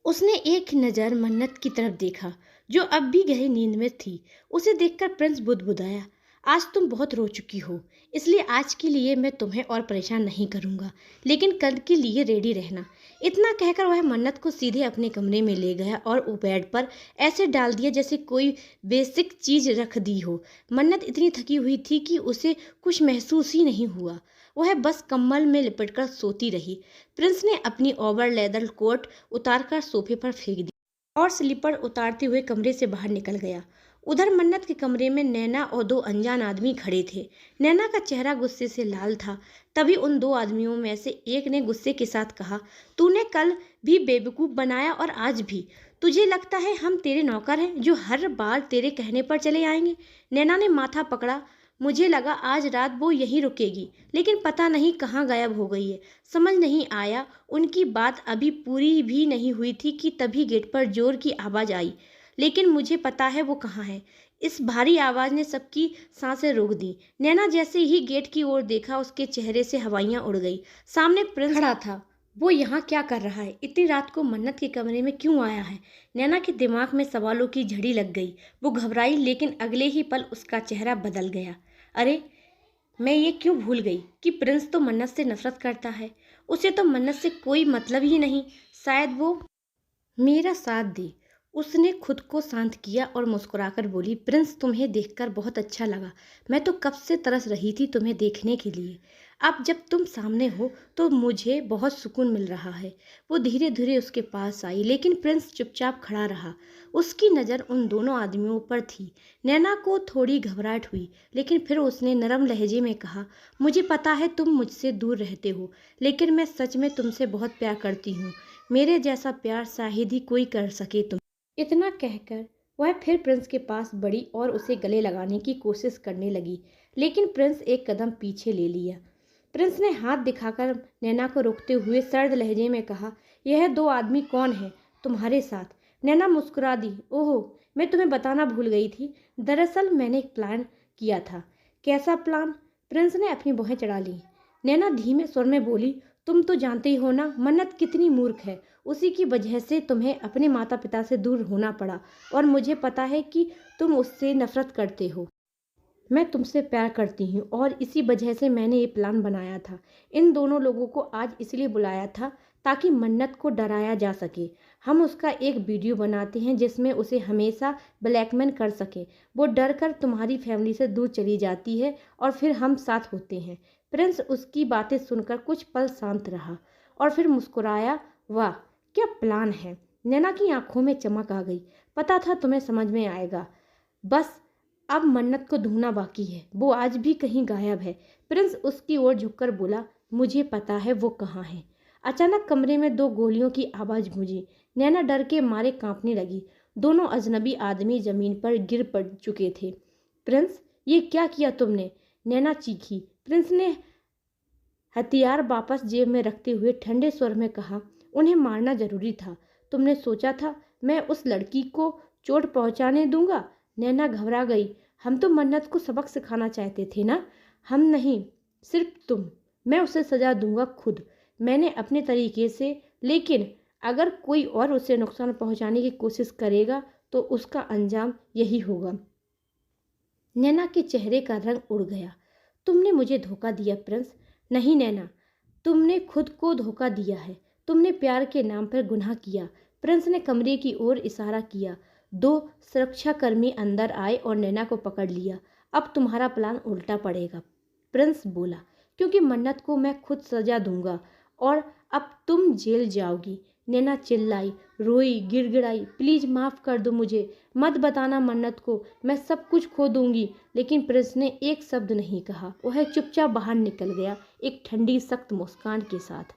उसने एक नज़र मन्नत की तरफ देखा, जो अब भी गहरी नींद में थी। उसे देखकर प्रिंस बुदबुदाया, आज तुम बहुत रो चुकी हो, इसलिए आज के लिए मैं तुम्हें और परेशान नहीं करूँगा, लेकिन कल के लिए रेडी रहना। इतना कहकर वह मन्नत को सीधे अपने कमरे में ले गया और वो बेड पर ऐसे डाल दिया जैसे कोई बेसिक चीज़ रख दी हो। मन्नत इतनी थकी हुई थी कि उसे कुछ महसूस ही नहीं हुआ। वह बस कंबल में लिपटकर सोती रही। प्रिंस ने अपनी ओवर लेदर कोट उतारकर सोफे पर फेंक दी और स्लीपर उतारते हुए कमरे से बाहर निकल गया। उधर मन्नत के कमरे में नैना और दो अनजान आदमी खड़े थे। नैना का चेहरा गुस्से से लाल था। तभी उन दो आदमियों में से एक ने गुस्से के साथ कहा, तूने कल भी बेवकूफ़ बनाया और आज भी। तुझे लगता है हम तेरे नौकर हैं जो हर बार तेरे कहने पर चले आएंगे? नैना ने माथा पकड़ा। मुझे लगा आज रात वो यहीं रुकेगी, लेकिन पता नहीं कहाँ गायब हो गई है। समझ नहीं आया। उनकी बात अभी पूरी भी नहीं हुई थी कि तभी गेट पर जोर की आवाज़ आई, लेकिन मुझे पता है वो कहाँ है। इस भारी आवाज़ ने सबकी सांसें रोक दी। नैना जैसे ही गेट की ओर देखा, उसके चेहरे से हवाइयाँ उड़ गई। सामने प्रिंस खड़ा था। वो यहाँ क्या कर रहा है? इतनी रात को मन्नत के कमरे में क्यों आया है? नैना के दिमाग में सवालों की झड़ी लग गई। वो घबराई, लेकिन अगले ही पल उसका चेहरा बदल गया। अरे, मैं ये क्यों भूल गई कि प्रिंस तो मन्नत से नफरत करता है। उसे तो मन्नत से कोई मतलब ही नहीं। शायद वो मेरा साथ दे। उसने खुद को शांत किया और मुस्कुराकर बोली, प्रिंस तुम्हें देखकर बहुत अच्छा लगा। मैं तो कब से तरस रही थी तुम्हें देखने के लिए। अब जब तुम सामने हो तो मुझे बहुत सुकून मिल रहा है। वो धीरे धीरे उसके पास आई, लेकिन प्रिंस चुपचाप खड़ा रहा। उसकी नज़र उन दोनों आदमियों पर थी। नैना को थोड़ी घबराहट हुई, लेकिन फिर उसने नरम लहजे में कहा, मुझे पता है तुम मुझसे दूर रहते हो, लेकिन मैं सच में तुमसे बहुत प्यार करती हूँ। मेरे जैसा प्यार शायद ही कोई कर सके तुम। इतना कहकर वह फिर प्रिंस के पास बढ़ी और उसे गले लगाने की कोशिश करने लगी, लेकिन प्रिंस एक कदम पीछे ले लिया। प्रिंस ने हाथ दिखाकर नैना को रोकते हुए सर्द लहजे में कहा, यह दो आदमी कौन है तुम्हारे साथ? नैना मुस्कुरा दी, ओहो, मैं तुम्हें बताना भूल गई थी। दरअसल मैंने एक प्लान किया था। कैसा प्लान? प्रिंस ने अपनी भौहें चढ़ा ली। नैना धीमे स्वर में बोली, तुम तो जानते ही हो ना मन्नत कितनी मूर्ख है। उसी की वजह से तुम्हें अपने माता पिता से दूर होना पड़ा, और मुझे पता है कि तुम उससे नफरत करते हो। मैं तुमसे प्यार करती हूँ और इसी वजह से मैंने ये प्लान बनाया था। इन दोनों लोगों को आज इसलिए बुलाया था ताकि मन्नत को डराया जा सके। हम उसका एक वीडियो बनाते हैं जिसमें उसे हमेशा ब्लैकमेल कर सके। वो डर कर तुम्हारी फैमिली से दूर चली जाती है और फिर हम साथ होते हैं। प्रिंस उसकी बातें सुनकर कुछ पल शांत रहा और फिर मुस्कुराया, वाह क्या प्लान है। नैना की आंखों में चमक आ गई। पता था तुम्हें समझ में आएगा। बस अब मन्नत को ढूंढना बाकी है। वो आज भी कहीं गायब है। प्रिंस उसकी ओर झुककर बोला, मुझे पता है वो कहाँ है। अचानक कमरे में दो गोलियों की आवाज़ गूंजी। नैना डर के मारे कांपने लगी। दोनों अजनबी आदमी जमीन पर गिर पड़ चुके थे। प्रिंस, ये क्या किया तुमने? नैना चीखी। प्रिंस ने हथियार वापस जेब में रखते हुए ठंडे स्वर में कहा, उन्हें मारना जरूरी था। तुमने सोचा था मैं उस लड़की को चोट पहुंचाने दूंगा? नैना घबरा गई। हम तो मन्नत को सबक सिखाना चाहते थे ना। हम नहीं, सिर्फ तुम। मैं उसे सजा दूंगा खुद, मैंने अपने तरीके से, लेकिन अगर कोई और उसे नुकसान पहुंचाने की कोशिश करेगा तो उसका अंजाम यही होगा। नैना के चेहरे का रंग उड़ गया। तुमने मुझे धोखा दिया प्रिंस। नहीं नैना, तुमने खुद को धोखा दिया है। तुमने प्यार के नाम पर गुनाह किया। प्रिंस ने कमरे की ओर इशारा किया। दो सुरक्षाकर्मी अंदर आए और नैना को पकड़ लिया। अब तुम्हारा प्लान उल्टा पड़ेगा, प्रिंस बोला, क्योंकि मन्नत को मैं खुद सजा दूंगा और अब तुम जेल जाओगी। नैना चिल्लाई, रोई, गिड़गिड़ाई, प्लीज माफ कर दो मुझे, मत बताना मन्नत को, मैं सब कुछ खो दूंगी। लेकिन प्रिंस ने एक शब्द नहीं कहा। वह चुपचाप बाहर निकल गया, एक ठंडी सख्त मुस्कान के साथ।